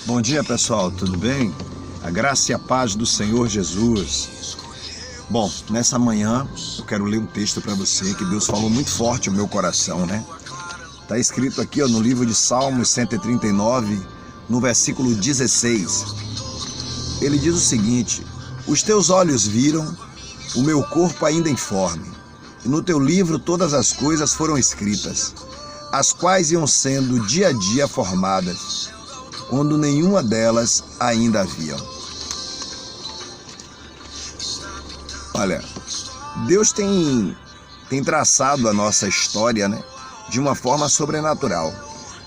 Bom dia, pessoal, tudo bem? A graça e a paz do Senhor Jesus. Bom, nessa manhã eu quero ler um texto para você que Deus falou muito forte ao meu coração, né? Está escrito aqui no livro de Salmos 139, no versículo 16. Ele diz o seguinte: os teus olhos viram o meu corpo ainda informe, e no teu livro todas as coisas foram escritas, as quais iam sendo dia a dia formadas, quando nenhuma delas ainda haviam. Olha, Deus tem traçado a nossa história, né, de uma forma sobrenatural.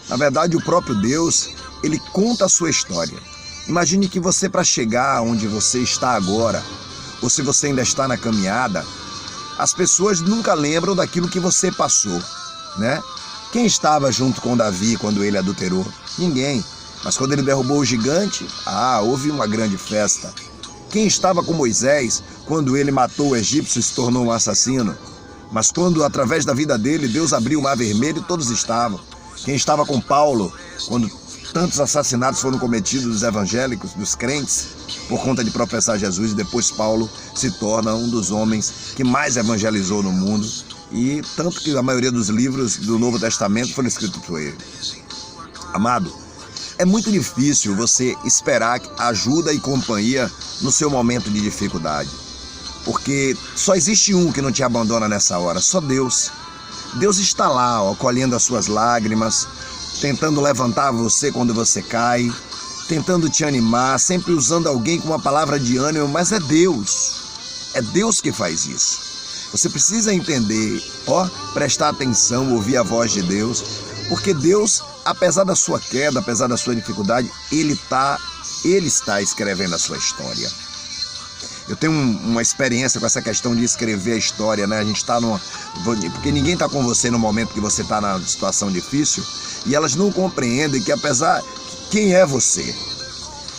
Na verdade, o próprio Deus, ele conta a sua história. Imagine que você, para chegar onde você está agora, ou se você ainda está na caminhada, as pessoas nunca lembram daquilo que você passou, né? Quem estava junto com Davi quando ele adulterou? Ninguém. Mas quando ele derrubou o gigante, houve uma grande festa. Quem estava com Moisés quando ele matou o egípcio e se tornou um assassino? Mas quando, através da vida dele, Deus abriu o mar vermelho, todos estavam. Quem estava com Paulo quando tantos assassinatos foram cometidos dos evangélicos, dos crentes, por conta de professar Jesus, e depois Paulo se torna um dos homens que mais evangelizou no mundo, e tanto que a maioria dos livros do Novo Testamento foram escritos por ele. Amado, é muito difícil você esperar ajuda e companhia no seu momento de dificuldade, porque só existe um que não te abandona nessa hora, só Deus. Deus está lá, colhendo as suas lágrimas, tentando levantar você quando você cai, tentando te animar, sempre usando alguém com uma palavra de ânimo, mas é Deus que faz isso. Você precisa entender, prestar atenção, ouvir a voz de Deus, porque Deus, apesar da sua queda, apesar da sua dificuldade, Ele está escrevendo a sua história. Eu tenho uma experiência com essa questão de escrever a história, né? A gente está porque ninguém está com você no momento que você está na situação difícil, e elas não compreendem que quem é você?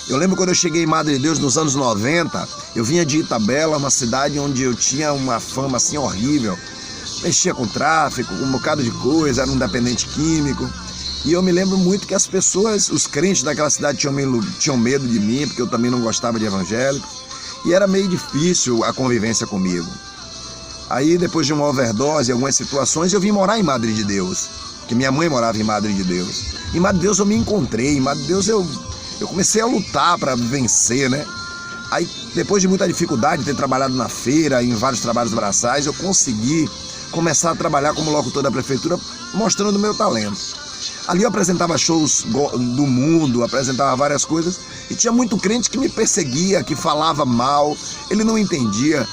Eu lembro quando eu cheguei em Madre de Deus nos anos 90, eu vinha de Itabela, uma cidade onde eu tinha uma fama assim horrível, mexia com tráfico, com um bocado de coisa, era um dependente químico, e eu me lembro muito que as pessoas, os crentes daquela cidade tinham medo de mim, porque eu também não gostava de evangélicos, e era meio difícil a convivência comigo. Aí, depois de uma overdose, algumas situações, eu vim morar em Madre de Deus, porque minha mãe morava em Madre de Deus. Em Madre de Deus eu me encontrei, em Madre de Deus eu comecei a lutar para vencer, né? Aí, depois de muita dificuldade, ter trabalhado na feira, em vários trabalhos braçais, eu consegui começar a trabalhar como locutor da prefeitura, mostrando o meu talento. Ali eu apresentava shows do mundo, apresentava várias coisas, e tinha muito crente que me perseguia, que falava mal. Ele não entendia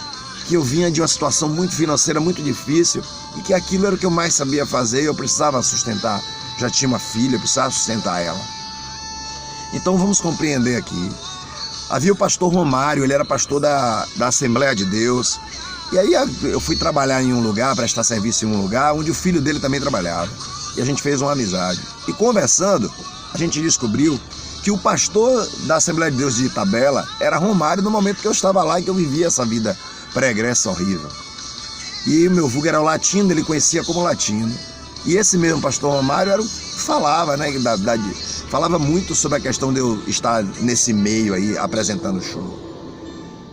que eu vinha de uma situação muito financeira, muito difícil, e que aquilo era o que eu mais sabia fazer, e eu precisava sustentar. Já tinha uma filha, eu precisava sustentar ela. Então vamos compreender aqui. Havia o pastor Romário, ele era pastor da Assembleia de Deus, e aí eu fui trabalhar em um lugar, prestar serviço em um lugar, onde o filho dele também trabalhava. E a gente fez uma amizade. E conversando, a gente descobriu que o pastor da Assembleia de Deus de Itabela era Romário no momento que eu estava lá e que eu vivia essa vida pregressa horrível. E meu vulgo era o latino, ele conhecia como latino. E esse mesmo pastor Romário falava, né, falava muito sobre a questão de eu estar nesse meio aí, apresentando o show.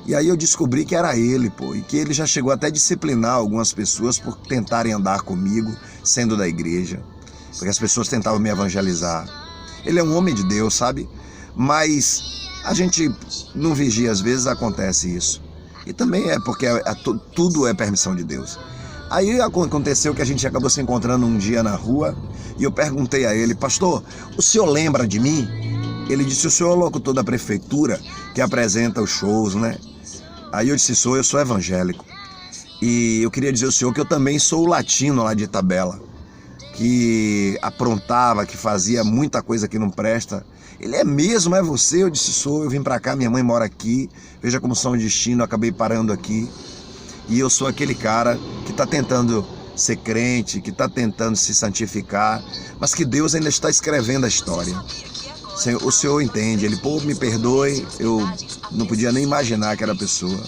E aí eu descobri que era ele, e que ele já chegou até a disciplinar algumas pessoas por tentarem andar comigo, sendo da igreja, porque as pessoas tentavam me evangelizar. Ele é um homem de Deus, sabe? Mas a gente não vigia, às vezes acontece isso. E também é porque tudo é permissão de Deus. Aí aconteceu que a gente acabou se encontrando um dia na rua, e eu perguntei a ele: pastor, o senhor lembra de mim? Ele disse: o senhor é o locutor da prefeitura que apresenta os shows, né? Aí eu disse: eu sou evangélico. E eu queria dizer ao senhor que eu também sou o latino lá de Itabela, que aprontava, que fazia muita coisa que não presta. Ele: é mesmo? É você? Eu disse: sou, eu vim pra cá, minha mãe mora aqui, veja como são o destino, eu acabei parando aqui. E eu sou aquele cara que está tentando ser crente, que está tentando se santificar, mas que Deus ainda está escrevendo a história. O senhor entende? Ele: me perdoe, eu não podia nem imaginar que era a pessoa.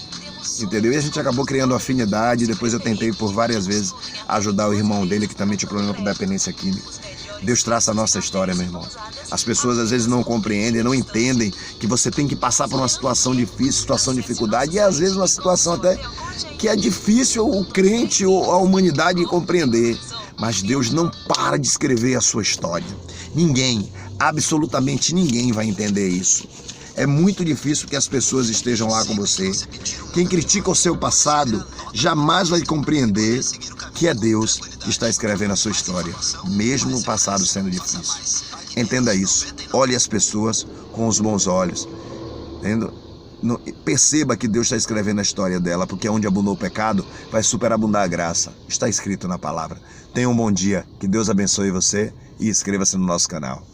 Entendeu? E a gente acabou criando afinidade. Depois eu tentei por várias vezes ajudar o irmão dele, que também tinha problema com dependência química. Deus traça a nossa história, meu irmão. As pessoas às vezes não compreendem, não entendem que você tem que passar por uma situação difícil, situação de dificuldade, e às vezes uma situação até que é difícil o crente ou a humanidade compreender. Mas Deus não para de escrever a sua história. Ninguém, absolutamente ninguém vai entender isso. É muito difícil que as pessoas estejam lá com você. Quem critica o seu passado jamais vai compreender que é Deus que está escrevendo a sua história, mesmo o passado sendo difícil. Entenda isso. Olhe as pessoas com os bons olhos. Entendeu? Perceba que Deus está escrevendo a história dela, porque onde abundou o pecado, vai superabundar a graça. Está escrito na palavra. Tenha um bom dia, que Deus abençoe você e inscreva-se no nosso canal.